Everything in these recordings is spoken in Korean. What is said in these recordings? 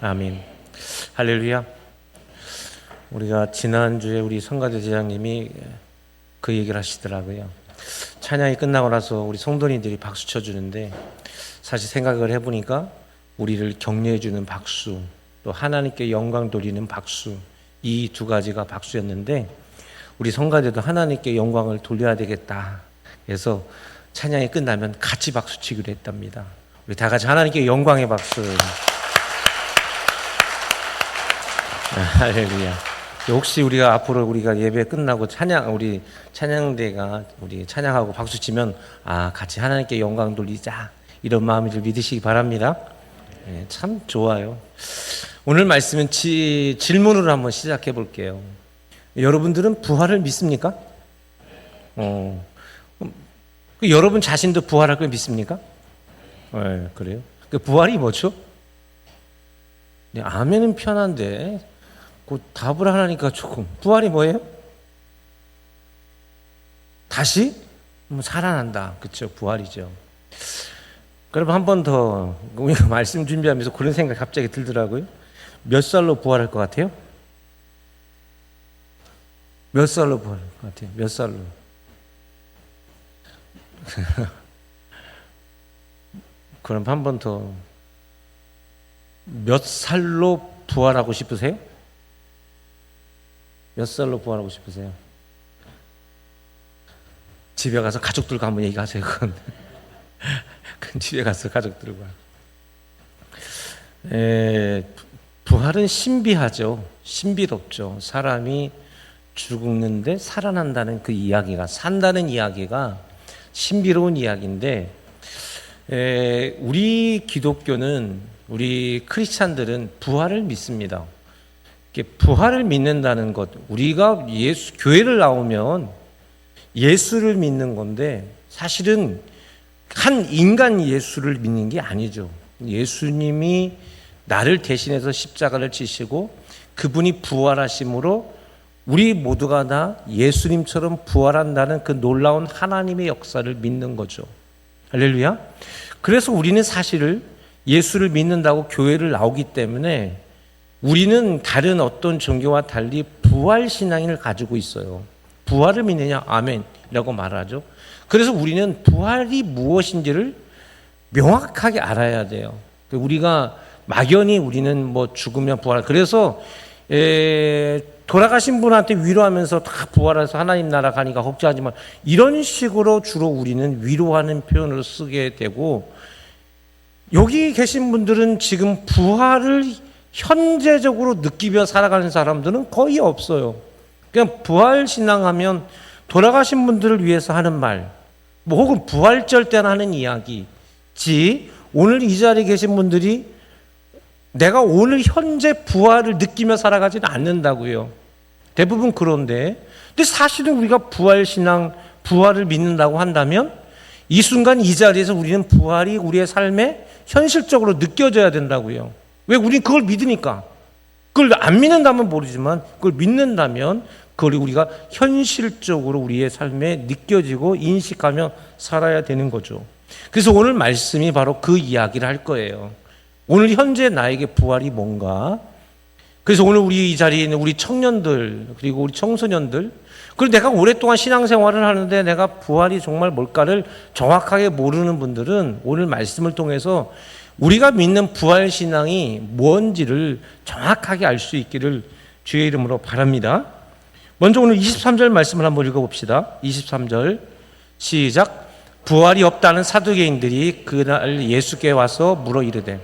아멘. 할렐루야. 우리가 지난주에 우리 성가대 대장님이 그 얘기를 하시더라고요. 찬양이 끝나고 나서 우리 성도님들이 박수 쳐주는데, 사실 생각을 해보니까 우리를 격려해주는 박수, 또 하나님께 영광 돌리는 박수, 이 두 가지가 박수였는데, 우리 성가대도 하나님께 영광을 돌려야 되겠다. 그래서 찬양이 끝나면 같이 박수 치기로 했답니다. 우리 다 같이 하나님께 영광의 박수. 할렐루야. 혹시 우리가 앞으로 우리가 예배 끝나고 우리 찬양대가 우리 찬양하고 박수 치면 같이 하나님께 영광 돌리자, 이런 마음을 믿으시기 바랍니다. 참 좋아요. 오늘 말씀은 질문으로 한번 시작해 볼게요. 여러분들은 부활을 믿습니까? 여러분 자신도 부활할 걸 믿습니까? 그래요? 그 부활이 뭐죠? 아멘은 편한데 그 답을 하니까 조금. 부활이 뭐예요? 다시 살아난다. 그렇죠? 부활이죠. 그럼 한 번 더 우리가 말씀 준비하면서 그런 생각 갑자기 들더라고요. 몇 살로 부활할 것 같아요? 몇 살로 부활할 것 같아요? 몇 살로? 그럼 한 번 더. 몇 살로 부활하고 싶으세요? 몇 살로 부활하고 싶으세요? 집에 가서 가족들과 한번 얘기하세요. 그건 집에 가서 가족들과. 부활은 신비하죠. 신비롭죠. 사람이 죽는데 살아난다는 그 이야기가, 산다는 이야기가 신비로운 이야기인데, 우리 기독교는, 우리 크리스찬들은 부활을 믿습니다. 부활을 믿는다는 것, 우리가 교회를 나오면 예수를 믿는 건데, 사실은 한 인간 예수를 믿는 게 아니죠. 예수님이 나를 대신해서 십자가를 지시고 그분이 부활하심으로 우리 모두가 다 예수님처럼 부활한다는 그 놀라운 하나님의 역사를 믿는 거죠. 할렐루야. 그래서 우리는 사실을 예수를 믿는다고 교회를 나오기 때문에 우리는 다른 어떤 종교와 달리 부활신앙을 가지고 있어요. 부활을 믿느냐? 아멘이라고 말하죠. 그래서 우리는 부활이 무엇인지를 명확하게 알아야 돼요. 우리가 막연히 우리는 죽으면 부활, 그래서 돌아가신 분한테 위로하면서 다 부활해서 하나님 나라 가니까 걱정하지 마, 이런 식으로 주로 우리는 위로하는 표현을 쓰게 되고, 여기 계신 분들은 지금 부활을 현재적으로 느끼며 살아가는 사람들은 거의 없어요. 그냥 부활 신앙하면 돌아가신 분들을 위해서 하는 말, 혹은 부활절 때나 하는 이야기지, 오늘 이 자리에 계신 분들이 내가 오늘 현재 부활을 느끼며 살아가지는 않는다고요. 대부분 그런데, 근데 사실은 우리가 부활 신앙, 부활을 믿는다고 한다면 이 순간 이 자리에서 우리는 부활이 우리의 삶에 현실적으로 느껴져야 된다고요. 왜? 우리는 그걸 믿으니까. 그걸 안 믿는다면 모르지만 그걸 믿는다면 그걸 우리가 현실적으로 우리의 삶에 느껴지고 인식하며 살아야 되는 거죠. 그래서 오늘 말씀이 바로 그 이야기를 할 거예요. 오늘 현재 나에게 부활이 뭔가. 그래서 오늘 우리 이 자리에 있는 우리 청년들, 그리고 우리 청소년들, 그리고 내가 오랫동안 신앙생활을 하는데 내가 부활이 정말 뭘까를 정확하게 모르는 분들은 오늘 말씀을 통해서 우리가 믿는 부활 신앙이 뭔지를 정확하게 알 수 있기를 주의 이름으로 바랍니다. 먼저 오늘 23절 말씀을 한번 읽어봅시다. 23절 시작. 부활이 없다는 사두개인들이 그날 예수께 와서 물어 이르되.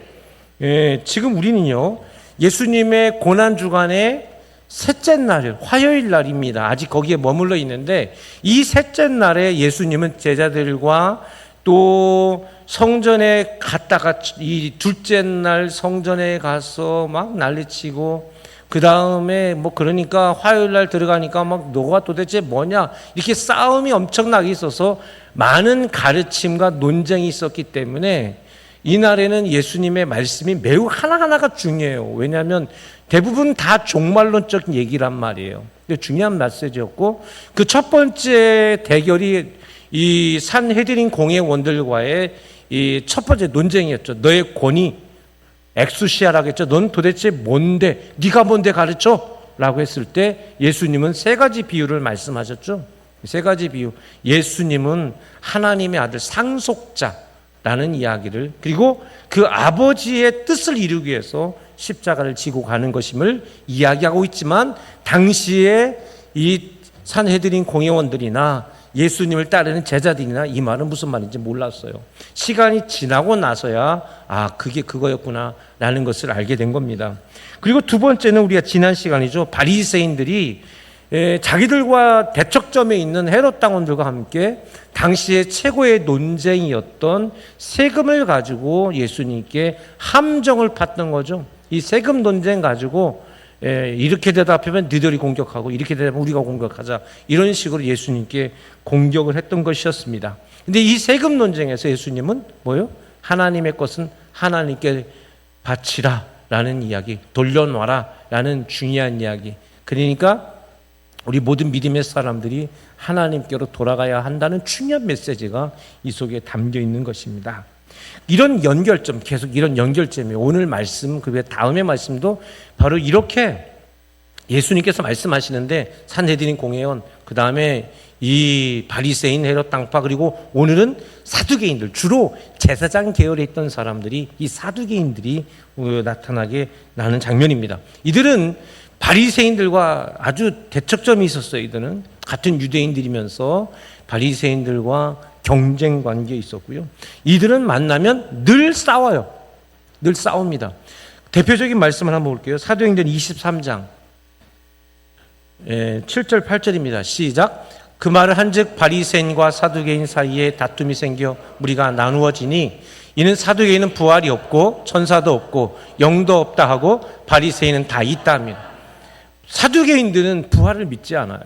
지금 우리는요, 예수님의 고난주간의 셋째 날, 화요일 날입니다. 아직 거기에 머물러 있는데, 이 셋째 날에 예수님은 제자들과 또 성전에 갔다가, 이 둘째 날 성전에 가서 막 난리치고, 그 다음에 그러니까 화요일 날 들어가니까 너가 도대체 뭐냐, 이렇게 싸움이 엄청나게 있어서 많은 가르침과 논쟁이 있었기 때문에 이날에는 예수님의 말씀이 매우 하나하나가 중요해요. 왜냐하면 대부분 다 종말론적인 얘기란 말이에요. 근데 중요한 메시지였고, 그 첫 번째 대결이 이 산헤드린 공회원들과의 이 첫 번째 논쟁이었죠. 너의 권위, 엑수시아라겠죠. 넌 도대체 뭔데? 네가 뭔데 가르쳐? 라고 했을 때 예수님은 세 가지 비유를 말씀하셨죠. 세 가지 비유. 예수님은 하나님의 아들 상속자라는 이야기를, 그리고 그 아버지의 뜻을 이루기 위해서 십자가를 지고 가는 것임을 이야기하고 있지만, 당시에 이 산헤드린 공회원들이나 예수님을 따르는 제자들이나 이 말은 무슨 말인지 몰랐어요. 시간이 지나고 나서야 그게 그거였구나 라는 것을 알게 된 겁니다. 그리고 두 번째는 우리가 지난 시간이죠. 바리새인들이 자기들과 대척점에 있는 헤롯 당원들과 함께 당시의 최고의 논쟁이었던 세금을 가지고 예수님께 함정을 팠던 거죠. 이 세금 논쟁 가지고 이렇게 대답하면 너희들이 공격하고, 이렇게 대답하면 우리가 공격하자, 이런 식으로 예수님께 공격을 했던 것이었습니다. 근데 이 세금 논쟁에서 예수님은 뭐요? 하나님의 것은 하나님께 바치라 라는 이야기, 돌려놔라 라는 중요한 이야기. 그러니까 우리 모든 믿음의 사람들이 하나님께로 돌아가야 한다는 중요한 메시지가 이 속에 담겨 있는 것입니다. 이런 연결점, 계속 이런 연결점이 오늘 말씀, 그 다음의 말씀도 바로 이렇게 예수님께서 말씀하시는데, 산헤드린 공회원, 그 다음에 이 바리새인 헤롯 당파, 그리고 오늘은 사두개인들, 주로 제사장 계열에 있던 사람들이, 이 사두개인들이 나타나게 나는 장면입니다. 이들은 바리새인들과 아주 대척점이 있었어요. 이들은 같은 유대인들이면서 바리새인들과 경쟁 관계에 있었고요. 이들은 만나면 늘 싸워요. 늘 싸웁니다. 대표적인 말씀을 한번 볼게요. 사도행전 23장 7절 8절입니다. 시작. 그 말을 한즉 바리새인과 사두개인 사이에 다툼이 생겨 무리가 나누어지니 이는 사두개인은 부활이 없고 천사도 없고 영도 없다 하고 바리새인은 다 있다 합니다. 사두개인들은 부활을 믿지 않아요.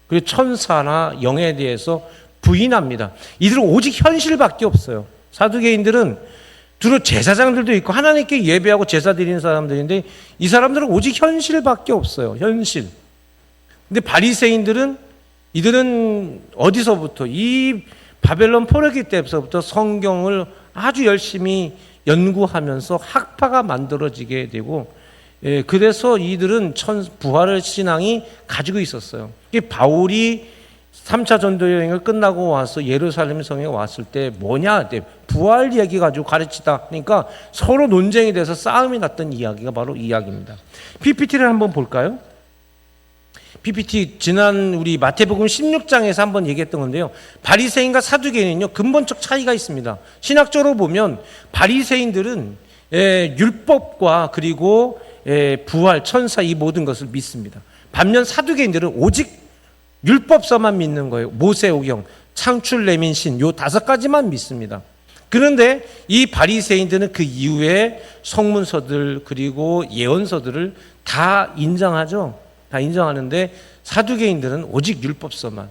그리고 천사나 영에 대해서 부인합니다. 이들은 오직 현실밖에 없어요. 사두개인들은 주로 제사장들도 있고 하나님께 예배하고 제사 드리는 사람들인데, 이 사람들은 오직 현실밖에 없어요. 현실. 근데 바리새인들은, 이들은 어디서부터, 이 바벨론 포로기 때부터 성경을 아주 열심히 연구하면서 학파가 만들어지게 되고, 그래서 이들은 부활의 신앙이 가지고 있었어요. 바울이 3차 전도 여행을 끝나고 와서 예루살렘 성에 왔을 때 뭐냐? 부활 이야기 가지고 가르치다. 그러니까 서로 논쟁이 돼서 싸움이 났던 이야기가 바로 이 이야기입니다. PPT를 한번 볼까요? PPT 지난 우리 마태복음 16장에서 한번 얘기했던 건데요. 바리새인과 사두개인은요, 근본적 차이가 있습니다. 신학적으로 보면 바리새인들은 율법과 그리고 부활, 천사 이 모든 것을 믿습니다. 반면 사두개인들은 오직 율법서만 믿는 거예요. 모세오경, 창출, 레민신 요 5가지만 믿습니다. 그런데 이 바리새인들은 그 이후에 성문서들 그리고 예언서들을 다 인정하죠. 다 인정하는데 사두개인들은 오직 율법서만.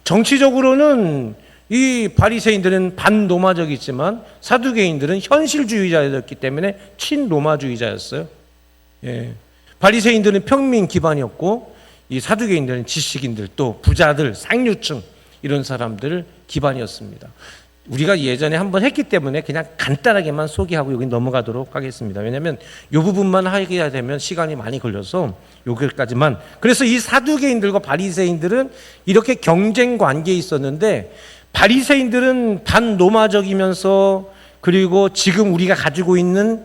정치적으로는 이 바리새인들은 반로마적이지만 사두개인들은 현실주의자였기 때문에 친로마주의자였어요. 바리새인들은 평민 기반이었고, 이 사두개인들은 지식인들, 또 부자들, 상류층 이런 사람들 기반이었습니다. 우리가 예전에 한번 했기 때문에 그냥 간단하게만 소개하고 여기 넘어가도록 하겠습니다. 왜냐하면 이 부분만 하게 되면 시간이 많이 걸려서 여기까지만. 그래서 이 사두개인들과 바리새인들은 이렇게 경쟁 관계에 있었는데, 바리새인들은 반로마적이면서 그리고 지금 우리가 가지고 있는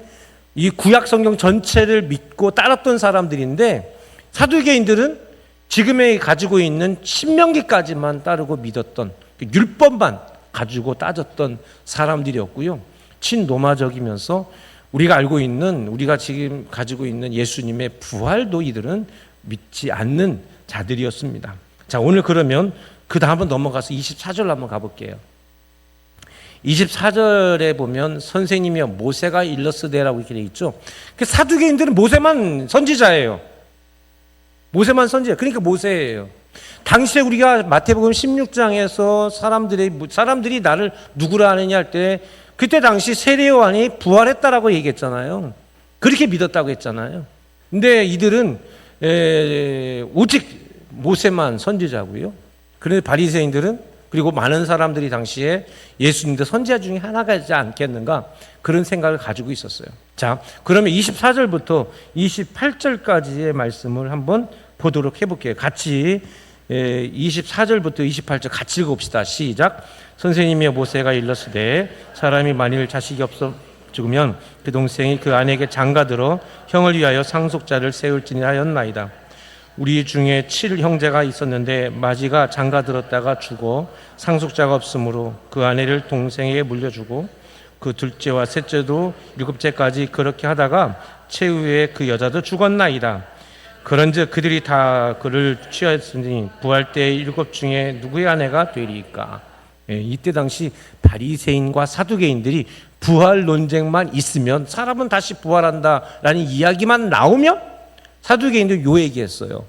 이 구약 성경 전체를 믿고 따랐던 사람들인데, 사두개인들은 지금에 가지고 있는 신명기까지만 따르고 믿었던, 율법만 가지고 따졌던 사람들이었고요. 친로마적이면서 우리가 알고 있는, 우리가 지금 가지고 있는 예수님의 부활도 이들은 믿지 않는 자들이었습니다. 자, 오늘 그러면 그 다음으로 넘어가서 24절 한번 가볼게요. 24절에 보면 선생님이여 모세가 일러스되라고 이렇게 돼 있죠. 사두개인들은 모세만 선지자예요. 모세만 선지자. 그러니까 모세예요. 당시에 우리가 마태복음 16장에서 사람들이 나를 누구라 하느냐 할 때, 그때 당시 세례 요한이 부활했다라고 얘기했잖아요. 그렇게 믿었다고 했잖아요. 근데 이들은 오직 모세만 선지자고요. 그런데 바리새인들은 그리고 많은 사람들이 당시에 예수님도 선지자 중에 하나가지 않겠는가 그런 생각을 가지고 있었어요. 자, 그러면 24절부터 28절까지의 말씀을 한번 보도록 해볼게요. 같이 24절부터 28절 같이 읽어봅시다. 시작. 선생님이 모세가 일렀으되 사람이 만일 자식이 없어 죽으면 그 동생이 그 아내에게 장가들어 형을 위하여 상속자를 세울지니 하였나이다. 우리 중에 7형제가 있었는데 마지가 장가들었다가 죽어 상속자가 없으므로 그 아내를 동생에게 물려주고 그 둘째와 셋째도 7째까지 그렇게 하다가 최후에 그 여자도 죽었나이다. 그런즉 그들이 다 그를 취하였으니 부활 때 7 중에 누구의 아내가 되리까? 이때 당시 바리새인과 사두개인들이 부활 논쟁만 있으면 사람은 다시 부활한다라는 이야기만 나오면 사두개인도 요 얘기했어요.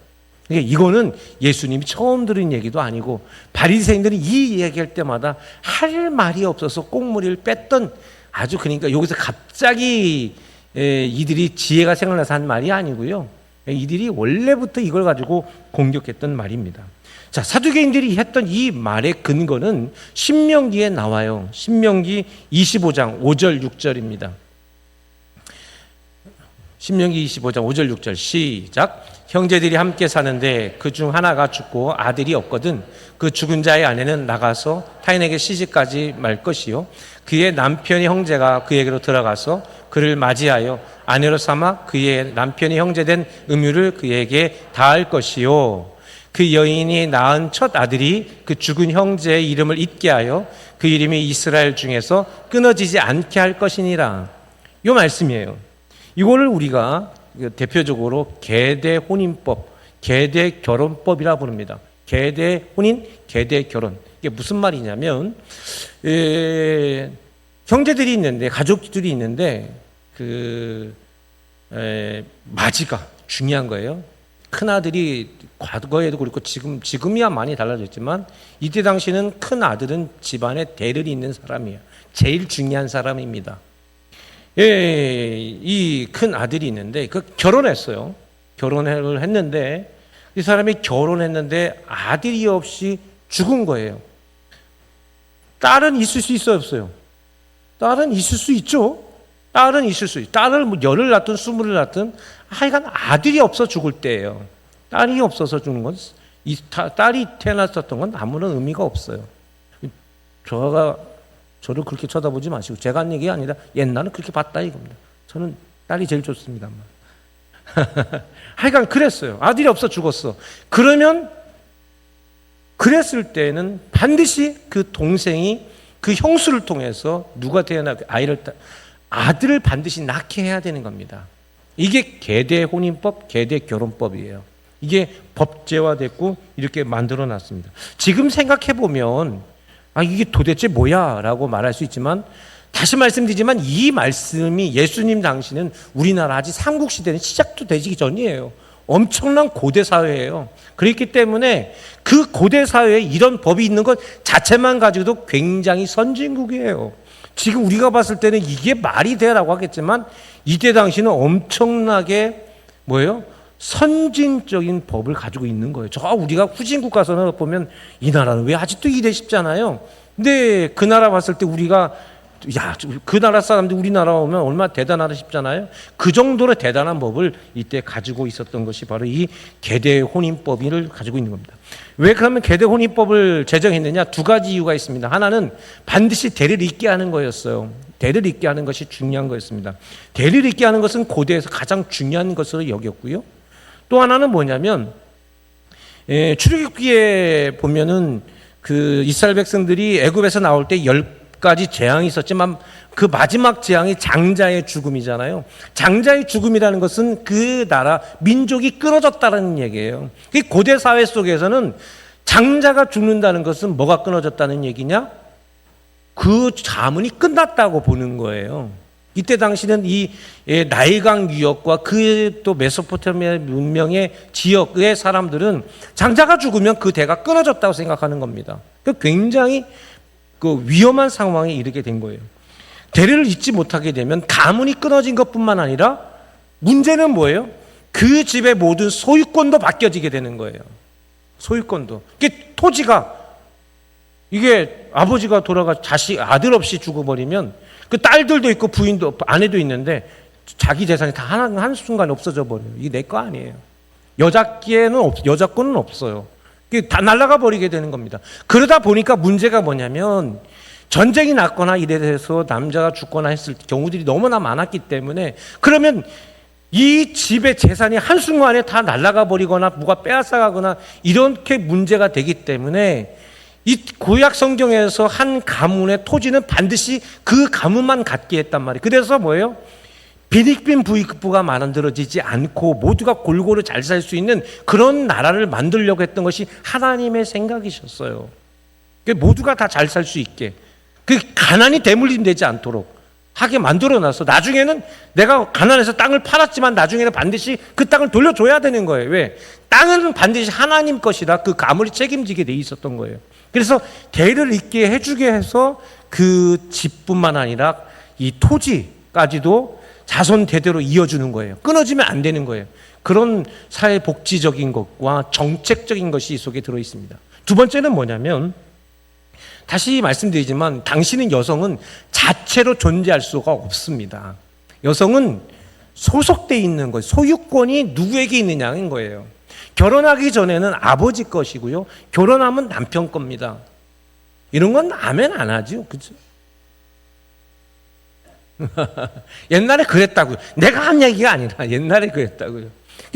그러니까 이거는 예수님이 처음 들은 얘기도 아니고 바리새인들이 이 이야기할 때마다 할 말이 없어서 꽁무니를 뺐던 아주 그러니까 여기서 갑자기 이들이 지혜가 생각나서 한 말이 아니고요. 이들이 원래부터 이걸 가지고 공격했던 말입니다. 자, 사두개인들이 했던 이 말의 근거는 신명기에 나와요. 신명기 25장 5절 6절입니다. 신명기 25장 5절 6절 시작. 형제들이 함께 사는데 그 중 하나가 죽고 아들이 없거든 그 죽은 자의 아내는 나가서 타인에게 시집가지 말 것이요 그의 남편의 형제가 그에게로 들어가서 그를 맞이하여 아내로 삼아 그의 남편의 형제된 음유를 그에게 다할 것이요 그 여인이 낳은 첫 아들이 그 죽은 형제의 이름을 잊게 하여 그 이름이 이스라엘 중에서 끊어지지 않게 할 것이니라. 이 말씀이에요. 이거를 우리가 대표적으로 계대 혼인법, 계대 결혼법이라 부릅니다. 계대 혼인, 계대 결혼. 이게 무슨 말이냐면 형제들이 있는데 가족들이 있는데 마지가 중요한 거예요. 큰 아들이 과거에도 그렇고 지금이야 많이 달라졌지만 이때 당시는 큰 아들은 집안에 대를 잇는 사람이에요. 제일 중요한 사람입니다. 이 큰 아들이 있는데 결혼했어요. 결혼을 했는데 이 사람이 결혼했는데 아들이 없이 죽은 거예요. 딸은 있을 수 있어요, 없어요? 딸은 있을 수 있죠. 딸은 있을 수 있어요. 딸을 10을 낳든 20을 낳든 하여간 아들이 없어 죽을 때예요. 딸이 없어서 죽는 건 딸이 태어났었던 건 아무런 의미가 없어요. 저를 그렇게 쳐다보지 마시고 제가 한 얘기가 아니라 옛날은 그렇게 봤다 이겁니다. 저는 딸이 제일 좋습니다만. 하여간 그랬어요. 아들이 없어 죽었어. 그러면 그랬을 때는 반드시 그 동생이 그 형수를 통해서 누가 태어나 아들을 반드시 낳게 해야 되는 겁니다. 이게 계대 혼인법, 계대 결혼법이에요. 이게 법제화됐고 이렇게 만들어 놨습니다. 지금 생각해 보면 이게 도대체 뭐야? 라고 말할 수 있지만 다시 말씀드리지만 이 말씀이 예수님 당시는 우리나라 아직 삼국시대는 시작도 되기 전이에요. 엄청난 고대 사회예요. 그렇기 때문에 그 고대 사회에 이런 법이 있는 것 자체만 가지고도 굉장히 선진국이에요. 지금 우리가 봤을 때는 이게 말이 돼라고 하겠지만 이때 당시는 엄청나게 선진적인 법을 가지고 있는 거예요. 우리가 후진국 가서는 보면 이 나라는 왜 아직도 이래 싶잖아요. 근데 그 나라 봤을 때 우리가 그 나라 사람들 우리나라 오면 얼마나 대단하다 싶잖아요. 그 정도로 대단한 법을 이때 가지고 있었던 것이 바로 이 계대 혼인법을 가지고 있는 겁니다. 왜 그러면 계대 혼인법을 제정했느냐? 2가지 이유가 있습니다. 하나는 반드시 대를 잇게 하는 거였어요. 대를 잇게 하는 것이 중요한 거였습니다. 대를 잇게 하는 것은 고대에서 가장 중요한 것으로 여겼고요. 또 하나는 뭐냐면 출애굽기에 보면은 그 이스라엘 백성들이 애굽에서 나올 때 10가지 재앙이 있었지만 그 마지막 재앙이 장자의 죽음이잖아요. 장자의 죽음이라는 것은 그 나라 민족이 끊어졌다는 얘기예요. 고대 사회 속에서는 장자가 죽는다는 것은 뭐가 끊어졌다는 얘기냐? 그 가문이 끝났다고 보는 거예요. 이때 당시는 이 나일강 유역과 그 또 메소포타미아 문명의 지역의 사람들은 장자가 죽으면 그 대가 끊어졌다고 생각하는 겁니다. 굉장히 위험한 상황에 이르게 된 거예요. 대를 잇지 못하게 되면 가문이 끊어진 것뿐만 아니라 문제는 뭐예요? 그 집의 모든 소유권도 바뀌어지게 되는 거예요. 소유권도. 토지가 이게 아버지가 아들 없이 죽어버리면 그 딸들도 있고 부인도 아내도 있는데 자기 재산이 다 한순간에 없어져 버려요. 이게 내 거 아니에요. 여자권은 없어요. 이게 다 날아가 버리게 되는 겁니다. 그러다 보니까 문제가 뭐냐면 전쟁이 났거나 이래서 남자가 죽거나 했을 경우들이 너무나 많았기 때문에 그러면 이 집의 재산이 한순간에 다 날아가 버리거나 누가 빼앗아가거나 이렇게 문제가 되기 때문에 이 구약 성경에서 한 가문의 토지는 반드시 그 가문만 갖게 했단 말이에요. 그래서 뭐예요? 빈익빈 부익부가 만들어지지 않고 모두가 골고루 잘 살 수 있는 그런 나라를 만들려고 했던 것이 하나님의 생각이셨어요. 모두가 다 잘 살 수 있게, 그 가난이 대물림되지 않도록 하게 만들어놔서 나중에는 내가 가난해서 땅을 팔았지만 나중에는 반드시 그 땅을 돌려줘야 되는 거예요. 왜? 땅은 반드시 하나님 것이라 그 가문이 책임지게 돼 있었던 거예요. 그래서 대를 잇게 해주게 해서 그 집뿐만 아니라 이 토지까지도 자손 대대로 이어주는 거예요. 끊어지면 안 되는 거예요. 그런 사회복지적인 것과 정책적인 것이 이 속에 들어 있습니다. 두 번째는 뭐냐면 다시 말씀드리지만 당신은 여성은 자체로 존재할 수가 없습니다. 여성은 소속돼 있는 거예요. 소유권이 누구에게 있느냐는 거예요. 결혼하기 전에는 아버지 것이고요. 결혼하면 남편 겁니다. 이런 건 아멘 안 하죠. 그죠? 옛날에 그랬다고요. 내가 한 얘기가 아니라 옛날에 그랬다고요.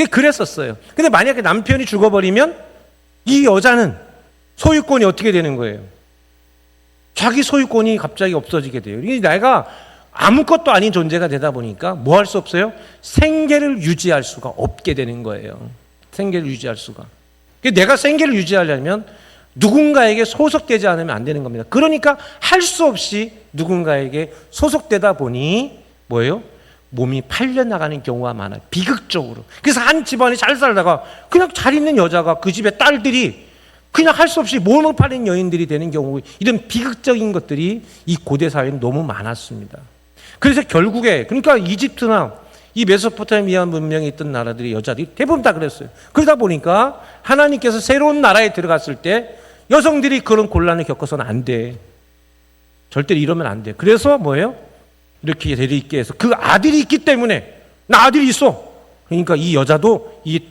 그랬었어요. 근데 만약에 남편이 죽어버리면 이 여자는 소유권이 어떻게 되는 거예요? 자기 소유권이 갑자기 없어지게 돼요. 내가 아무것도 아닌 존재가 되다 보니까 뭐 할 수 없어요? 생계를 유지할 수가 없게 되는 거예요. 생계를 유지할 수가. 내가 생계를 유지하려면 누군가에게 소속되지 않으면 안 되는 겁니다. 그러니까 할 수 없이 누군가에게 소속되다 보니 뭐예요? 몸이 팔려나가는 경우가 많아요. 비극적으로. 그래서 한 집안이 잘 살다가 그냥 잘 있는 여자가 그 집의 딸들이 그냥 할 수 없이 몸을 팔린 여인들이 되는 경우, 이런 비극적인 것들이 이 고대 사회는 너무 많았습니다. 그래서 결국에 그러니까 이집트나 이 메소포타미아 문명에 있던 나라들의 여자들이 대부분 다 그랬어요. 그러다 보니까 하나님께서 새로운 나라에 들어갔을 때 여성들이 그런 곤란을 겪어서는 안 돼. 절대로 이러면 안 돼. 그래서 뭐예요? 이렇게 대리 있게 해서 그 아들이 있기 때문에 나 아들이 있어. 그러니까 이 여자도 이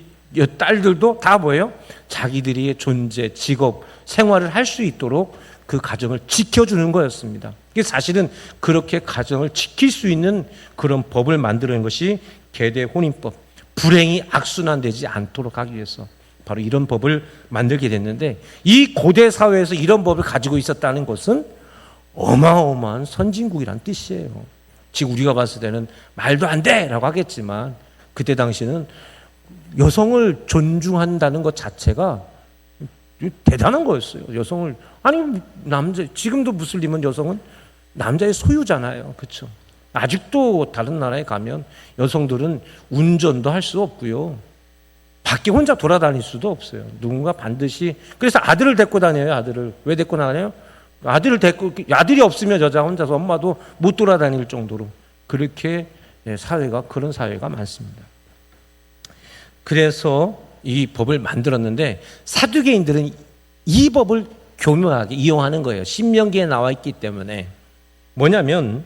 딸들도 다 뭐예요? 자기들의 존재, 직업, 생활을 할 수 있도록 그 가정을 지켜주는 거였습니다. 사실은 그렇게 가정을 지킬 수 있는 그런 법을 만드는 것이 계대 혼인법, 불행이 악순환되지 않도록 하기 위해서 바로 이런 법을 만들게 됐는데, 이 고대 사회에서 이런 법을 가지고 있었다는 것은 어마어마한 선진국이란 뜻이에요. 지금 우리가 봤을 때는 말도 안 돼라고 하겠지만 그때 당시는 여성을 존중한다는 것 자체가 대단한 거였어요. 여성을, 아니 남자, 지금도 무슬림은 여성은 남자의 소유잖아요. 그렇죠? 아직도 다른 나라에 가면 여성들은 운전도 할 수 없고요. 밖에 혼자 돌아다닐 수도 없어요. 누군가 반드시. 그래서 아들을 데리고 다녀요. 아들을 왜 데리고 나가요? 아들이 없으면 여자 혼자서 엄마도 못 돌아다닐 정도로 그렇게 사회가, 그런 사회가 많습니다. 그래서 이 법을 만들었는데 사두개인들은 이 법을 교묘하게 이용하는 거예요. 신명기에 나와 있기 때문에. 뭐냐면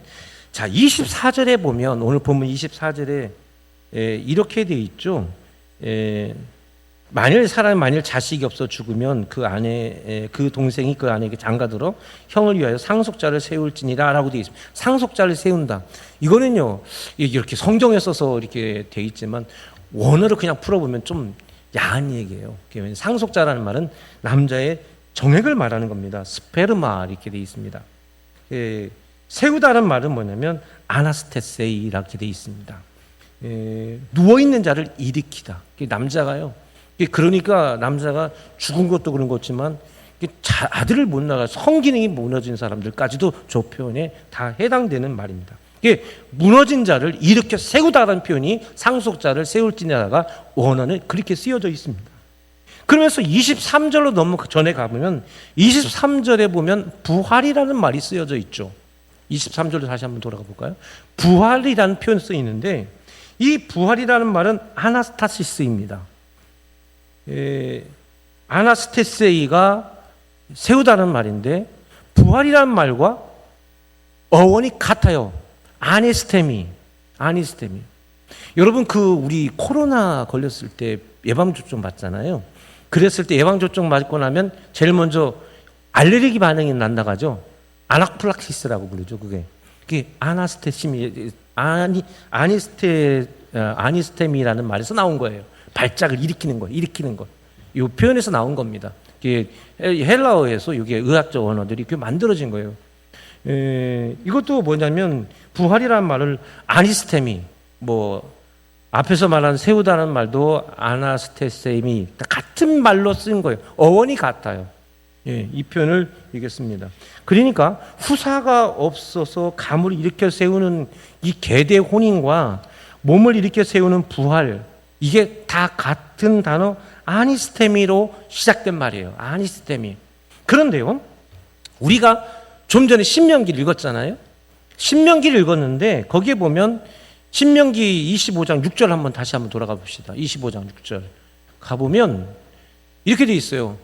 자 24절에 보면, 오늘 보면 24절에 이렇게 돼 있죠. 만일 자식이 없어 죽으면 그 동생이 그 아내에게 장가들어 형을 위하여 상속자를 세울지니라라고 되어 있습니다. 상속자를 세운다. 이거는요, 이렇게 성경에 써서 이렇게 되어 있지만 원어를 그냥 풀어보면 좀 야한 얘기예요. 상속자라는 말은 남자의 정액을 말하는 겁니다. 스페르마 이렇게 되어 있습니다. 세우다는 말은 뭐냐면 아나스테세이 이렇게 되어 있습니다. 누워있는 자를 일으키다. 남자가요. 그러니까 남자가 죽은 것도 그런 거지만 아들을 못 낳아 성기능이 무너진 사람들까지도 저 표현에 다 해당되는 말입니다. 무너진 자를 일으켜 세우다라는 표현이 상속자를 세울지냐가 원어는 그렇게 쓰여져 있습니다. 그러면서 23절로 넘어 전에 가보면 23절에 보면 부활이라는 말이 쓰여져 있죠. 23절로 다시 한번 돌아가 볼까요? 부활이라는 표현이 쓰여 있는데 이 부활이라는 말은 아나스타시스입니다. 아나스테세이가 세우다는 말인데 부활이라는 말과 어원이 같아요. 아니스테미. 여러분 우리 코로나 걸렸을 때 예방접종 맞잖아요. 그랬을 때 예방접종 맞고 나면 제일 먼저 알레르기 반응이 난다고 하죠. 아나플락시스라고 부르죠. 그게 아니스테미라는 말에서 나온 거예요. 발작을 일으키는 거. 이 표현에서 나온 겁니다. 이게 헬라어에서 이게 의학적 언어들이 이렇게 만들어진 거예요. 이것도 뭐냐면 부활이라는 말을 아니스테미, 앞에서 말한 세우다는 말도 아나스테세미 같은 말로 쓴 거예요. 어원이 같아요. 이 표현을 읽겠습니다. 그러니까 후사가 없어서 감을 일으켜 세우는 이 계대 혼인과 몸을 일으켜 세우는 부활, 이게 다 같은 단어 아니스테미로 시작된 말이에요. 아니스테미. 그런데요, 우리가 좀 전에 신명기를 읽었잖아요. 신명기를 읽었는데 거기에 보면 신명기 25장 6절 다시 한번 돌아가 봅시다. 25장 6절 가보면 이렇게 돼 있어요.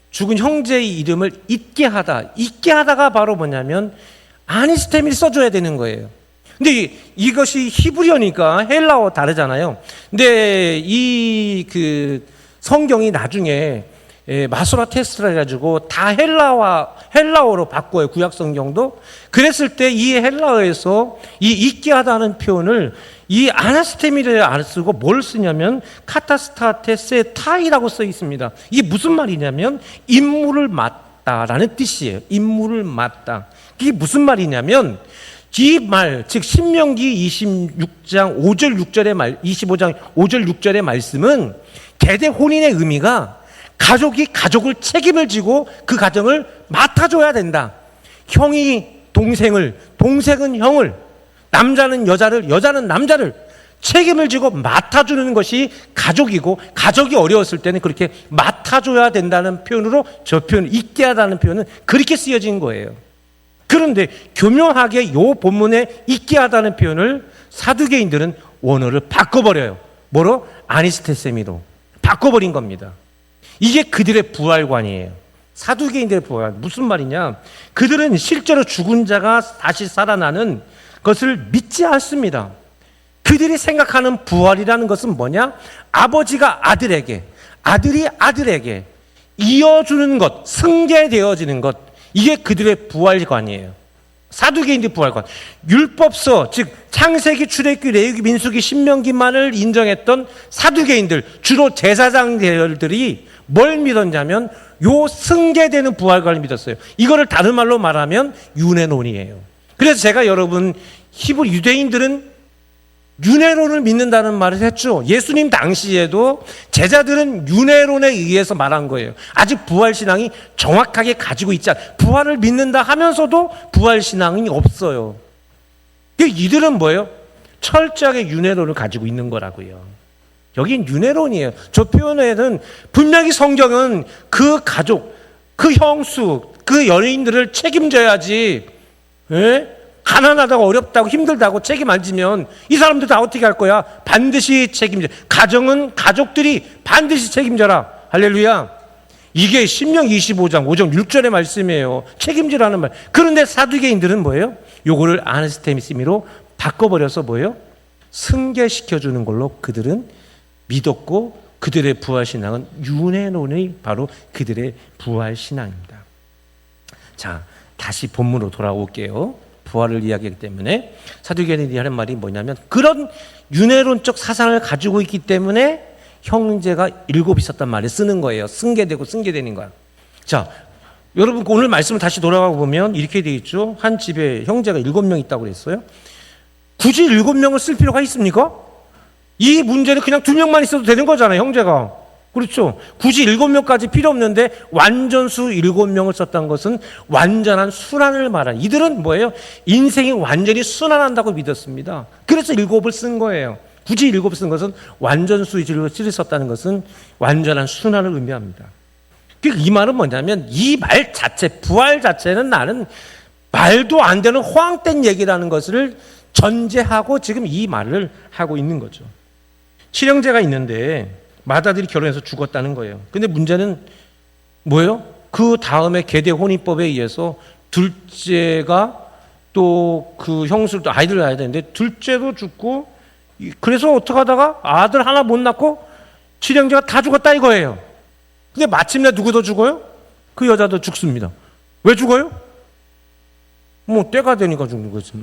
죽은 형제의 이름을 잊게 하다가 바로 뭐냐면 아니스테미를 써줘야 되는 거예요. 근데 이것이 히브리어니까 헬라어 다르잖아요. 근데 이 성경이 나중에 마소라 테스트라 해가지고 다 헬라어로 바꿔요. 구약 성경도. 그랬을 때 이 헬라어에서 이 잊게 하다는 표현을 이 아나스테미를 안 쓰고 뭘 쓰냐면 카타스타테세타이라고 써 있습니다. 이게 무슨 말이냐면 임무를 맡다라는 뜻이에요. 임무를 맡다. 이게 무슨 말이냐면 이 말, 즉 신명기 26장 5절 6절의 말, 25장 5절 6절의 말씀은 계대 혼인의 의미가 가족이 가족을 책임을 지고 그 가정을 맡아줘야 된다. 형이 동생을, 동생은 형을, 남자는 여자를, 여자는 남자를 책임을 지고 맡아주는 것이 가족이고, 가족이 어려웠을 때는 그렇게 맡아줘야 된다는 표현으로 저 표현, 잊게 하다는 표현은 그렇게 쓰여진 거예요. 그런데 교묘하게 이 본문에 잊게 하다는 표현을 사두개인들은 원어를 바꿔버려요. 뭐로? 아니스테세미로 바꿔버린 겁니다. 이게 그들의 부활관이에요. 사두개인들의 부활관. 무슨 말이냐? 그들은 실제로 죽은 자가 다시 살아나는 것을 믿지 않습니다. 그들이 생각하는 부활이라는 것은 뭐냐? 아버지가 아들에게, 아들이 아들에게 이어주는 것, 승계되어지는 것, 이게 그들의 부활관이에요. 사두개인들의 부활관. 율법서, 즉 창세기, 출애굽기, 레위기, 민수기, 신명기만을 인정했던 사두개인들, 주로 제사장 계열들이 뭘 믿었냐면 요 승계되는 부활관을 믿었어요. 이거를 다른 말로 말하면 윤회론이에요. 그래서 제가 여러분 히브리 유대인들은 윤회론을 믿는다는 말을 했죠. 예수님 당시에도 제자들은 윤회론에 의해서 말한 거예요. 아직 부활신앙이 정확하게 가지고 있지 않아요. 부활을 믿는다 하면서도 부활신앙이 없어요. 이들은 뭐예요? 철저하게 윤회론을 가지고 있는 거라고요. 여긴 윤회론이에요. 저 표현에는 분명히 성경은 그 가족, 그 형수, 그 연예인들을 책임져야지. 가난하다고 어렵다고 힘들다고 책임 안 지면 이 사람들 다 어떻게 할 거야? 반드시 책임져. 가정은 가족들이 반드시 책임져라. 할렐루야. 이게 신명 25장 5절 6절의 말씀이에요. 책임지라는 말. 그런데 사두개인들은 뭐예요? 요거를 아나스테미로 바꿔버려서 뭐예요? 승계시켜주는 걸로 그들은 믿었고, 그들의 부활신앙은 윤회론이 바로 그들의 부활신앙입니다. 자, 다시 본문으로 돌아올게요. 부활을 이야기하기 때문에 사두개인들이 하는 말이 뭐냐면 그런 윤회론적 사상을 가지고 있기 때문에 형제가 7 있었단 말을 쓰는 거예요. 승계되고 승계되는 거야. 자, 여러분 오늘 말씀을 다시 돌아가 보면 이렇게 되어 있죠. 한 집에 형제가 7명 있다고 그랬어요. 굳이 7명을 쓸 필요가 있습니까? 이 문제는 그냥 2명만 있어도 되는 거잖아요, 형제가. 그렇죠. 굳이 7명까지 필요 없는데 완전수 7명을 썼다는 것은 완전한 순환을 말하는, 이들은 뭐예요? 인생이 완전히 순환한다고 믿었습니다. 그래서 7을 쓴 거예요. 굳이 7을 쓴 것은 완전수 7을 썼다는 것은 완전한 순환을 의미합니다. 이 말은 뭐냐면 이 말 자체, 부활 자체는 나는 말도 안 되는 허황된 얘기라는 것을 전제하고 지금 이 말을 하고 있는 거죠. 칠형제가 있는데 맏아들이 결혼해서 죽었다는 거예요. 근데 문제는 뭐예요? 그 다음에 계대 혼인법에 의해서 둘째가 또 그 형수도 아이들을 낳아야 되는데 둘째도 죽고, 그래서 어떻게 하다가 아들 하나 못 낳고 칠형제가 다 죽었다 이거예요. 근데 마침내 누구 더 죽어요? 그 여자도 죽습니다. 왜 죽어요? 뭐 때가 되니까 죽는 거지.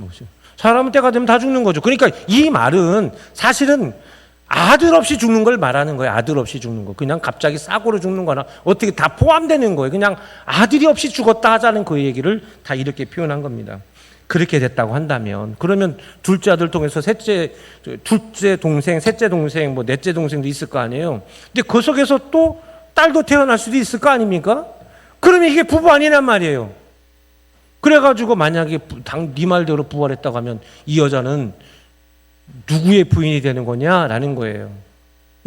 사람은 때가 되면 다 죽는 거죠. 그러니까 이 말은 사실은 아들 없이 죽는 걸 말하는 거예요. 아들 없이 죽는 거. 그냥 갑자기 사고로 죽는 거나 어떻게 다 포함되는 거예요. 그냥 아들이 없이 죽었다 하자는 그 얘기를 다 이렇게 표현한 겁니다. 그렇게 됐다고 한다면, 그러면 둘째 아들 통해서 둘째 동생, 셋째 동생, 뭐 넷째 동생도 있을 거 아니에요. 근데 그 속에서 또 딸도 태어날 수도 있을 거 아닙니까? 그러면 이게 부부 아니란 말이에요. 그래가지고 만약에 네 말대로 부활했다고 하면 이 여자는 누구의 부인이 되는 거냐라는 거예요.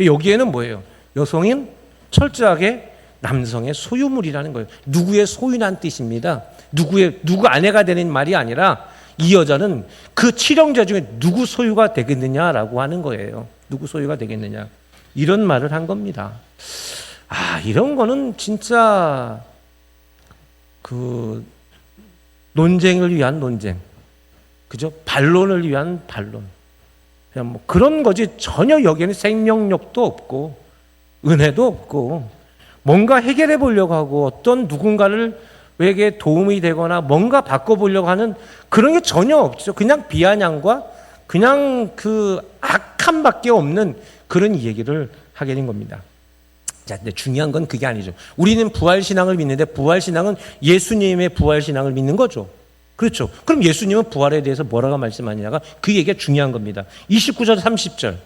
여기에는 뭐예요? 여성인 철저하게 남성의 소유물이라는 거예요. 누구의 소유란 뜻입니다. 누구 아내가 되는 말이 아니라 이 여자는 그 칠형제 중에 누구 소유가 되겠느냐라고 하는 거예요. 누구 소유가 되겠느냐. 이런 말을 한 겁니다. 이런 거는 진짜 그 논쟁을 위한 논쟁. 그죠? 반론을 위한 반론. 그냥 뭐 그런 거지, 전혀 여기에는 생명력도 없고 은혜도 없고 뭔가 해결해 보려고 하고 어떤 누군가에게 도움이 되거나 뭔가 바꿔보려고 하는 그런 게 전혀 없죠. 그냥 비아냥과 그냥 그 악함밖에 없는 그런 얘기를 하게 된 겁니다. 자, 근데 중요한 건 그게 아니죠. 우리는 부활신앙을 믿는데 부활신앙은 예수님의 부활신앙을 믿는 거죠. 그렇죠. 그럼 예수님은 부활에 대해서 뭐라고 말씀하느냐가 그 얘기가 중요한 겁니다. 29절 30절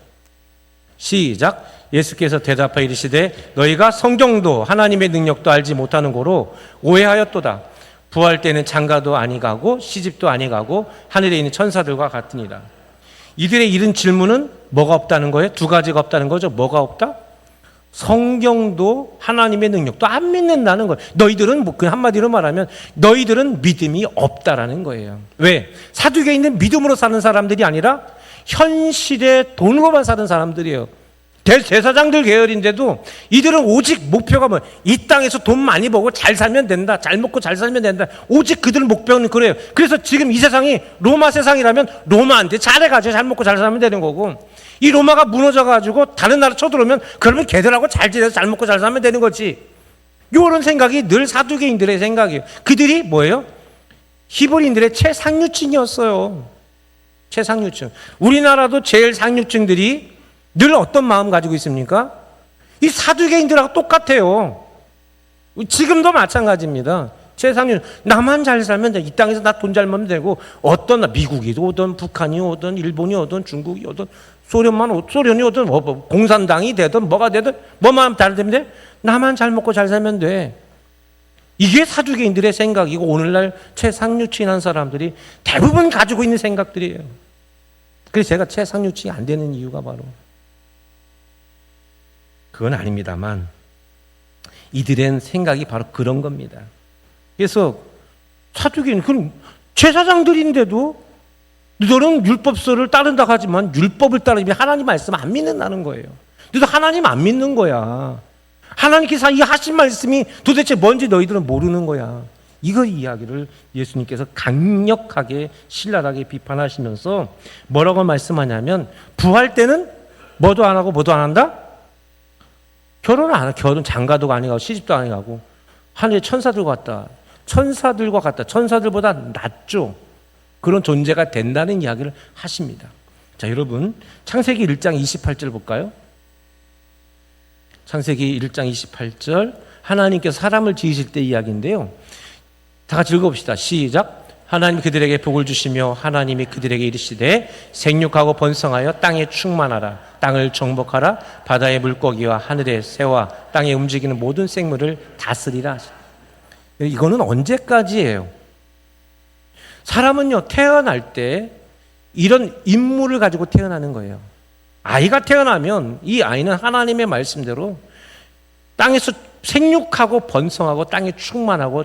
시작. 예수께서 대답하여 이르시되 너희가 성경도 하나님의 능력도 알지 못하는 고로 오해하였도다. 부활 때는 장가도 아니가고 시집도 아니가고 하늘에 있는 천사들과 같으니라. 이들의 이른 질문은 뭐가 없다는 거예요? 두 가지가 없다는 거죠. 뭐가 없다? 성경도 하나님의 능력도 안 믿는다는 거예요. 너희들은 그 한마디로 말하면 너희들은 믿음이 없다라는 거예요. 왜? 사두개인은 믿음으로 사는 사람들이 아니라 현실의 돈으로만 사는 사람들이에요. 대제사장들 계열인데도 이들은 오직 목표가 뭐예요? 이 땅에서 돈 많이 벌고 잘 살면 된다. 잘 먹고 잘 살면 된다. 오직 그들 목표는 그래요. 그래서 지금 이 세상이 로마 세상이라면 로마한테 잘해가지고 잘 먹고 잘 살면 되는 거고, 이 로마가 무너져가지고 다른 나라 쳐들어오면 그러면 걔들하고 잘 지내서 잘 먹고 잘 살면 되는 거지. 이런 생각이 늘 사두개인들의 생각이에요. 그들이 뭐예요? 히브리인들의 최상류층이었어요. 최상류층. 우리나라도 제일 상류층들이 늘 어떤 마음 가지고 있습니까? 이 사두개인들하고 똑같아요. 지금도 마찬가지입니다. 최상류, 나만 잘 살면 돼. 이 땅에서 나 돈 잘 벌면 되고, 어떤 미국이 오든 북한이 오든 일본이 오든 중국이 오든 소련이 오든 공산당이 되든 뭐가 되든 뭐만 잘 되면 돼. 나만 잘 먹고 잘 살면 돼. 이게 사두개인들의 생각이고 오늘날 최상류층이라는 사람들이 대부분 가지고 있는 생각들이에요. 그래서 제가 최상류층이 안 되는 이유가 바로 그건 아닙니다만 이들의 생각이 바로 그런 겁니다. 그래서 사두개인, 그럼 제사장들인데도 너는 율법서를 따른다 하지만 율법을 따르면 하나님 말씀 안 믿는다는 거예요. 너도 하나님 안 믿는 거야. 하나님께서 이 하신 말씀이 도대체 뭔지 너희들은 모르는 거야. 이거 이야기를 예수님께서 강력하게 신랄하게 비판하시면서 뭐라고 말씀하냐면, 부활 때는 뭐도 안 하고 뭐도 안 한다? 결혼을 안 하고, 결혼 장가도 아니고 시집도 아니고 하늘의 천사들과 같다. 천사들과 같다. 천사들보다 낫죠. 그런 존재가 된다는 이야기를 하십니다. 자, 여러분 창세기 1장 28절 볼까요? 창세기 1장 28절 하나님께서 사람을 지으실 때 이야기인데요. 다 같이 읽어봅시다. 시작. 하나님이 그들에게 복을 주시며 하나님이 그들에게 이르시되 생육하고 번성하여 땅에 충만하라. 땅을 정복하라. 바다의 물고기와 하늘의 새와 땅에 움직이는 모든 생물을 다스리라. 이거는 언제까지예요? 사람은요, 태어날 때 이런 임무를 가지고 태어나는 거예요. 아이가 태어나면 이 아이는 하나님의 말씀대로 땅에서 생육하고 번성하고 땅에 충만하고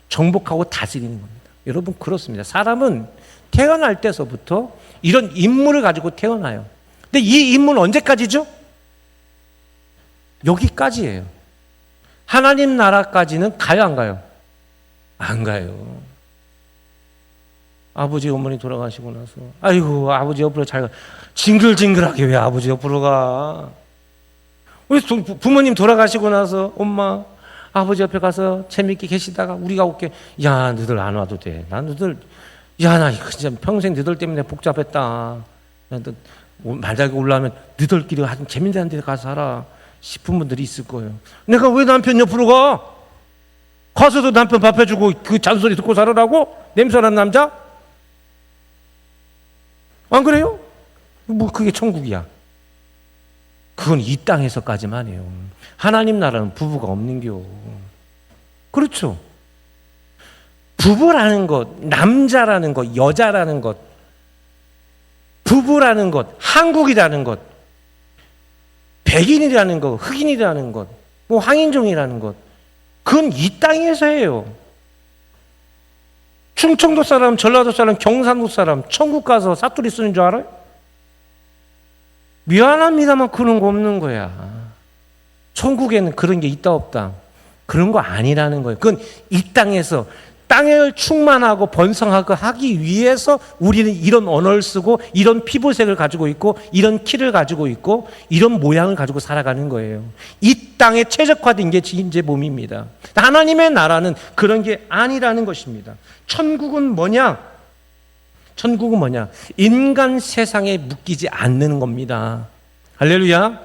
정복하고 다스리는 겁니다. 여러분, 그렇습니다. 사람은 태어날 때서부터 이런 임무를 가지고 태어나요. 근데 이 임무는 언제까지죠? 여기까지예요. 하나님 나라까지는 가요, 안 가요? 안 가요. 아버지 어머니 돌아가시고 나서 아이고 아버지 옆으로 잘 가. 징글징글하게 왜 아버지 옆으로 가? 우리 부모님 돌아가시고 나서 엄마 아버지 옆에 가서 재밌게 계시다가 우리가 올게. 야 너희들 안 와도 돼. 나 너희들 야 나 진짜 평생 너희들 때문에 복잡했다. 말달고 올라오면 너희들끼리 아주 재밌는 데 가서 살아 싶은 분들이 있을 거예요. 내가 왜 남편 옆으로 가? 가서도 남편 밥 해주고 그 잔소리 듣고 살으라고? 냄새나는 남자? 안 그래요? 뭐 그게 천국이야. 그건 이 땅에서까지만 해요. 하나님 나라는 부부가 없는겨. 그렇죠? 부부라는 것, 남자라는 것, 여자라는 것, 부부라는 것, 한국이라는 것, 백인이라는 것, 흑인이라는 것, 뭐 황인종이라는 것, 그건 이 땅에서 해요. 충청도 사람, 전라도 사람, 경상도 사람 천국 가서 사투리 쓰는 줄 알아요? 미안합니다만 그런 거 없는 거야. 천국에는 그런 게 있다 없다 그런 거 아니라는 거예요. 그건 이 땅에서 땅을 충만하고 번성하고 하기 위해서 우리는 이런 언어를 쓰고 이런 피부색을 가지고 있고 이런 키를 가지고 있고 이런 모양을 가지고 살아가는 거예요. 이 땅에 최적화된 게 이제 몸입니다. 하나님의 나라는 그런 게 아니라는 것입니다. 천국은 뭐냐? 천국은 뭐냐? 인간 세상에 묶이지 않는 겁니다. 할렐루야.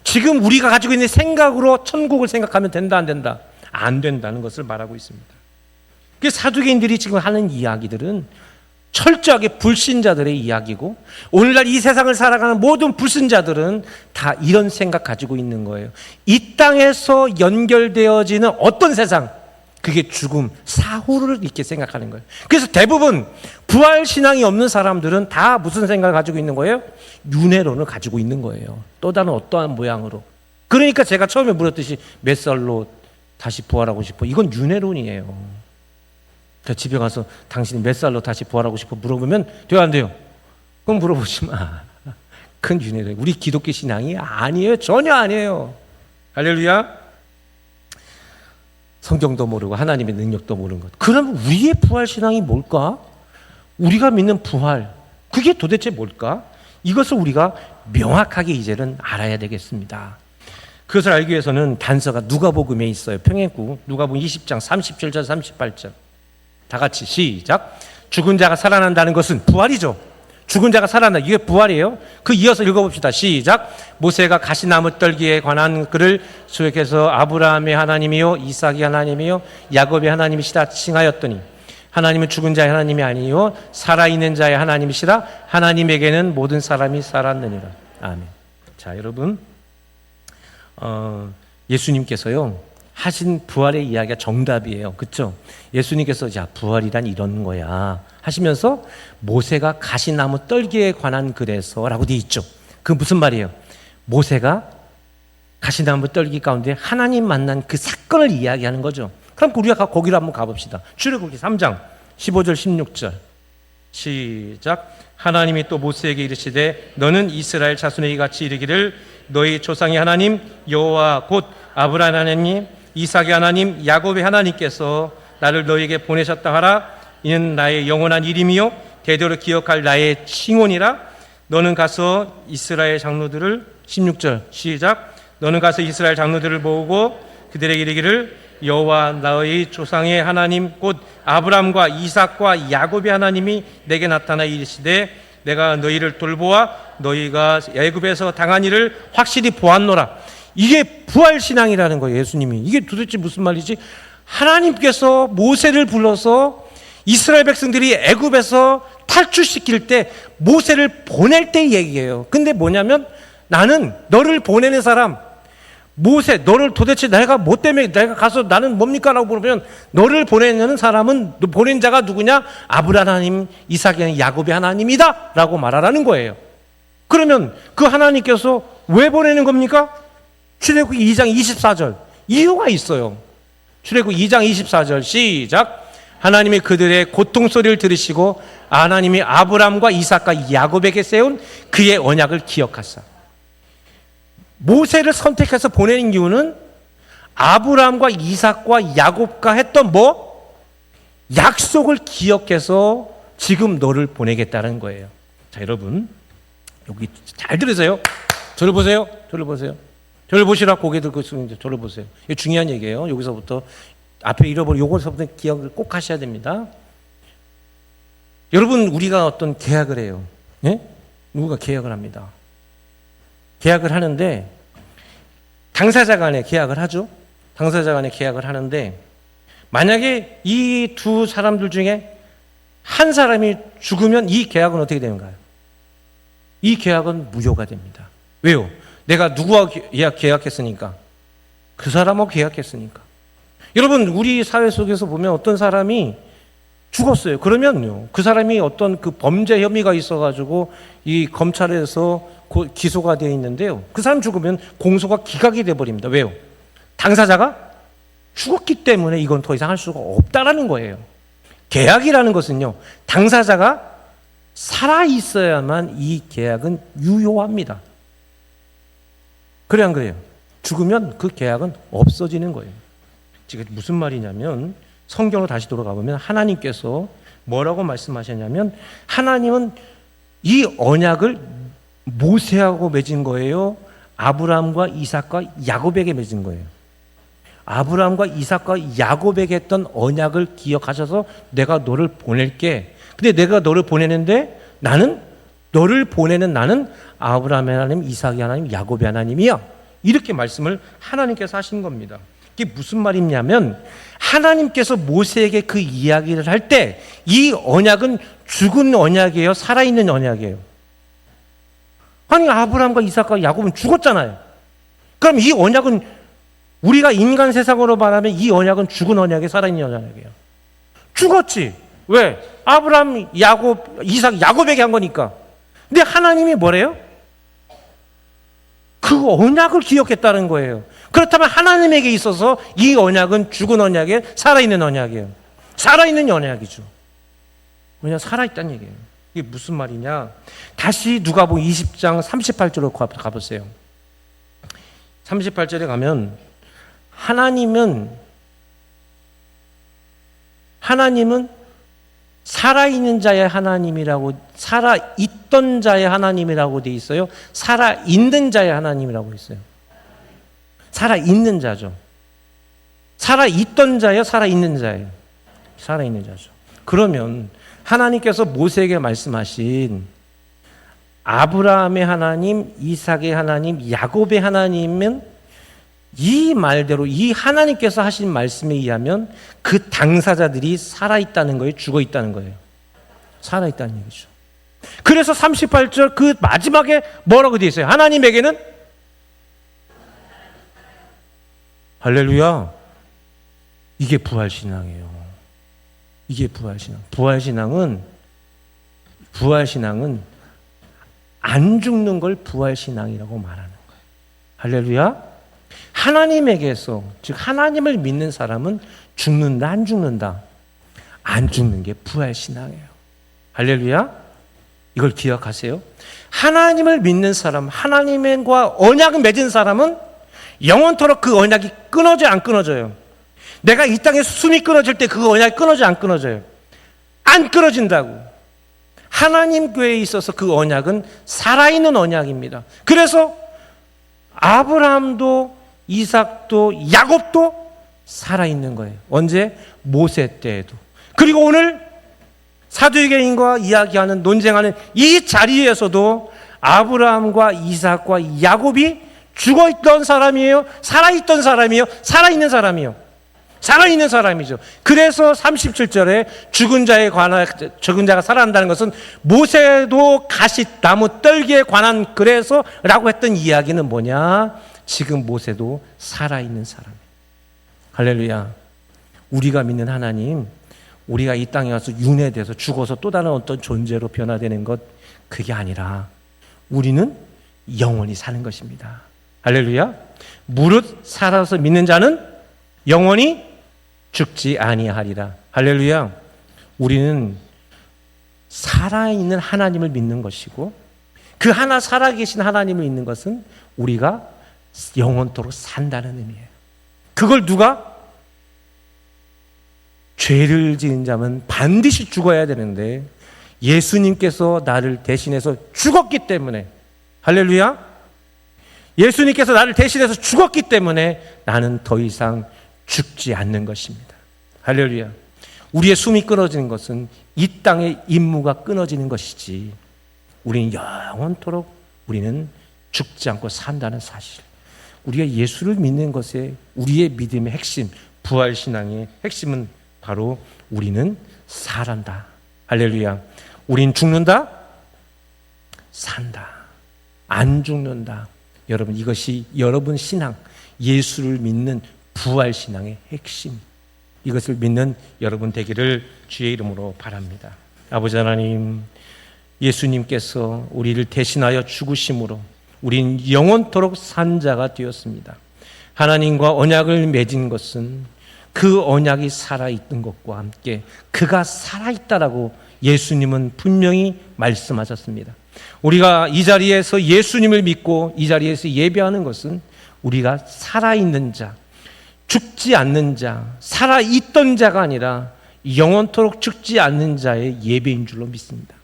지금 우리가 가지고 있는 생각으로 천국을 생각하면 된다 안 된다? 안 된다는 것을 말하고 있습니다. 그 사두개인들이 지금 하는 이야기들은 철저하게 불신자들의 이야기고 오늘날 이 세상을 살아가는 모든 불신자들은 다 이런 생각 가지고 있는 거예요. 이 땅에서 연결되어지는 어떤 세상, 그게 죽음, 사후를 이렇게 생각하는 거예요. 그래서 대부분 부활신앙이 없는 사람들은 다 무슨 생각을 가지고 있는 거예요? 윤회론을 가지고 있는 거예요. 또 다른 어떠한 모양으로. 그러니까 제가 처음에 물었듯이 몇 살로 다시 부활하고 싶어? 이건 윤회론이에요. 집에 가서 당신이 몇 살로 다시 부활하고 싶어 물어보면 돼요 안 돼요? 그럼 물어보지 마. 그건 윤회론. 우리 기독교 신앙이 아니에요. 전혀 아니에요. 할렐루야. 성경도 모르고 하나님의 능력도 모르는 것. 그럼 우리의 부활 신앙이 뭘까? 우리가 믿는 부활, 그게 도대체 뭘까? 이것을 우리가 명확하게 이제는 알아야 되겠습니다. 그것을 알기 위해서는 단서가 누가복음에 있어요. 평행구 누가복음 20장 37절 38절. 다 같이 시작. 죽은 자가 살아난다는 것은 부활이죠. 죽은 자가 살아난다. 이게 부활이에요. 그 이어서 읽어봅시다. 시작. 모세가 가시나무 떨기에 관한 글을 수역해서 아브라함의 하나님이요 이삭의 하나님이요 야곱의 하나님이시다 칭하였더니 하나님은 죽은 자의 하나님이 아니요 살아있는 자의 하나님이시라. 하나님에게는 모든 사람이 살았느니라. 아멘. 자, 여러분, 예수님께서요 하신 부활의 이야기가 정답이에요. 그렇죠? 예수님께서 자 부활이란 이런 거야 하시면서 모세가 가시나무 떨기에 관한 글에서라고 되어 있죠. 그 무슨 말이에요? 모세가 가시나무 떨기 가운데 하나님 만난 그 사건을 이야기하는 거죠. 그럼 우리가 거기로 한번 가봅시다. 출애굽기 3장 15절 16절 시작. 하나님이 또 모세에게 이르시되 너는 이스라엘 자손에게 같이 이르기를 너희 조상의 하나님 여호와 곧 아브라함 하나님 이삭의 하나님 야곱의 하나님께서 나를 너희에게 보내셨다 하라. 이는 나의 영원한 이름이요 대대로 기억할 나의 칭혼이라. 너는 가서 이스라엘 장로들을 16절 시작. 너는 가서 이스라엘 장로들을 모으고 그들에게 이르기를 여호와 너희 조상의 하나님 곧 아브람과 이삭과 야곱의 하나님이 내게 나타나 이르시되 내가 너희를 돌보아 너희가 애굽에서 당한 일을 확실히 보았노라. 이게 부활신앙이라는 거예요. 예수님이. 이게 도대체 무슨 말이지? 하나님께서 모세를 불러서 이스라엘 백성들이 애굽에서 탈출시킬 때 모세를 보낼 때 얘기예요. 근데 뭐냐면 나는 너를 보내는 사람 모세, 너를 도대체 내가 뭐 때문에 내가 가서 나는 뭡니까? 라고 물으면 너를 보내는 사람은 보낸 자가 누구냐? 아브라함 하나님, 이삭의 하나님, 야곱의 하나님이다 라고 말하라는 거예요. 그러면 그 하나님께서 왜 보내는 겁니까? 출애굽기 2장 24절 이유가 있어요. 출애굽기 2장 24절 시작. 하나님이 그들의 고통 소리를 들으시고 하나님이 아브람과 이삭과 야곱에게 세운 그의 언약을 기억하사. 모세를 선택해서 보내는 이유는 아브라함과 이삭과 야곱과 했던 약속을 기억해서 지금 너를 보내겠다는 거예요. 자, 여러분 여기 잘 들으세요. 저를 보세요. 저를 보세요. 저를 보시라. 고개 들고 있으면 저를 보세요. 이게 중요한 얘기예요. 여기서부터 앞에 잃어버린 요거서부터 기억을 꼭 하셔야 됩니다. 여러분, 우리가 어떤 계약을 해요. 예? 누가 계약을 합니다. 계약을 하는데 당사자 간에 계약을 하죠. 당사자 간에 계약을 하는데 만약에 이 두 사람들 중에 한 사람이 죽으면 이 계약은 어떻게 되는가요? 이 계약은 무효가 됩니다. 왜요? 내가 누구와 계약했으니까. 그 사람하고 계약했으니까. 여러분, 우리 사회 속에서 보면 어떤 사람이 죽었어요. 그러면요, 그 사람이 어떤 그 범죄 혐의가 있어가지고 이 검찰에서 기소가 되어 있는데요. 그 사람 죽으면 공소가 기각이 돼버립니다. 왜요? 당사자가 죽었기 때문에 이건 더 이상 할 수가 없다라는 거예요. 계약이라는 것은요, 당사자가 살아 있어야만 이 계약은 유효합니다. 그래 안 그래요? 죽으면 그 계약은 없어지는 거예요. 지금 무슨 말이냐면 성경으로 다시 돌아가 보면 하나님께서 뭐라고 말씀하셨냐면 하나님은 이 언약을 모세하고 맺은 거예요? 아브라함과 이삭과 야곱에게 맺은 거예요? 아브라함과 이삭과 야곱에게 했던 언약을 기억하셔서 내가 너를 보낼게. 근데 내가 너를 보내는데 너를 보내는 나는 아브라함의 하나님, 이삭의 하나님, 야곱의 하나님이야. 이렇게 말씀을 하나님께서 하신 겁니다. 이게 무슨 말이냐면 하나님께서 모세에게 그 이야기를 할 때 이 언약은 죽은 언약이에요? 살아있는 언약이에요? 아니, 아브라함과 이삭과 야곱은 죽었잖아요. 그럼 이 언약은 우리가 인간 세상으로 말하면 이 언약은 죽은 언약이에요? 살아있는 언약이에요? 죽었지. 왜? 아브라함, 야곱, 이삭, 야곱에게 한 거니까. 근데 하나님이 뭐래요? 그 언약을 기억했다는 거예요. 그렇다면 하나님에게 있어서 이 언약은 죽은 언약이에요? 살아있는 언약이에요? 살아있는 언약이죠. 왜냐하면 살아있다는 얘기예요. 이게 무슨 말이냐? 다시 누가복음 20장 38절로 가보세요. 38절에 가면 하나님은 살아있는 자의 하나님이라고, 살아있던 자의 하나님이라고 돼 있어요? 살아있는 자의 하나님이라고 있어요? 살아있는 자죠. 살아있던 자예요? 살아있는 자예요? 살아있는 자죠. 그러면 하나님께서 모세에게 말씀하신 아브라함의 하나님, 이삭의 하나님, 야곱의 하나님은 이 말대로 이 하나님께서 하신 말씀에 의하면 그 당사자들이 살아있다는 거예요? 죽어있다는 거예요? 살아있다는 얘기죠. 그래서 38절 그 마지막에 뭐라고 되어 있어요? 하나님에게는 할렐루야. 이게 부활신앙이에요. 이게 부활신앙. 부활신앙은 안 죽는 걸 부활신앙이라고 말하는 거예요. 할렐루야. 하나님에게서, 즉 하나님을 믿는 사람은 죽는다, 안 죽는다? 안 죽는 게 부활신앙이에요. 할렐루야. 이걸 기억하세요. 하나님을 믿는 사람, 하나님과 언약을 맺은 사람은 영원토록 그 언약이 끊어져요, 안 끊어져요? 내가 이 땅에 숨이 끊어질 때 그 언약이 끊어져요, 안 끊어져요? 안 끊어진다고. 하나님 교회에 있어서 그 언약은 살아있는 언약입니다. 그래서 아브라함도 이삭도 야곱도 살아있는 거예요. 언제? 모세 때에도. 그리고 오늘 사도행전과 이야기하는, 논쟁하는 이 자리에서도 아브라함과 이삭과 야곱이 죽어있던 사람이에요? 살아있던 사람이에요? 살아있는 사람이에요? 살아있는 사람이죠. 그래서 37절에 죽은 자가 살아난다는 것은 모세도 가시나무 떨기에 관한 그래서 라고 했던 이야기는 뭐냐? 지금 모세도 살아있는 사람이에요. 할렐루야. 우리가 믿는 하나님, 우리가 이 땅에 와서 윤회돼서 죽어서 또 다른 어떤 존재로 변화되는 것, 그게 아니라 우리는 영원히 사는 것입니다. 할렐루야. 무릇 살아서 믿는 자는 영원히 죽지 아니하리라. 할렐루야. 우리는 살아있는 하나님을 믿는 것이고, 그 하나 살아계신 하나님을 믿는 것은 우리가 영원토록 산다는 의미예요. 그걸 누가? 죄를 지은 자면 반드시 죽어야 되는데 예수님께서 나를 대신해서 죽었기 때문에, 할렐루야, 예수님께서 나를 대신해서 죽었기 때문에 나는 더 이상 죽지 않는 것입니다. 할렐루야. 우리의 숨이 끊어지는 것은 이 땅의 임무가 끊어지는 것이지 우리는 영원토록 우리는 죽지 않고 산다는 사실, 우리가 예수를 믿는 것에 우리의 믿음의 핵심, 부활신앙의 핵심은 바로 우리는 살아난다. 할렐루야. 우린 죽는다? 산다. 안 죽는다. 여러분, 이것이 여러분 신앙, 예수를 믿는 부활신앙의 핵심, 이것을 믿는 여러분 되기를 주의 이름으로 바랍니다. 아버지 하나님, 예수님께서 우리를 대신하여 죽으심으로 우린 영원토록 산 자가 되었습니다. 하나님과 언약을 맺은 것은 그 언약이 살아있던 것과 함께 그가 살아있다라고 예수님은 분명히 말씀하셨습니다. 우리가 이 자리에서 예수님을 믿고 이 자리에서 예배하는 것은 우리가 살아있는 자, 죽지 않는 자, 살아있던 자가 아니라 영원토록 죽지 않는 자의 예배인 줄로 믿습니다.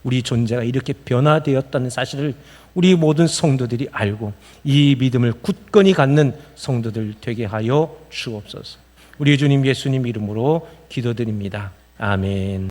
우리 존재가 이렇게 변화되었다는 사실을 우리 모든 성도들이 알고 이 믿음을 굳건히 갖는 성도들 되게 하여 주옵소서. 우리 주님 예수님 이름으로 기도드립니다. 아멘.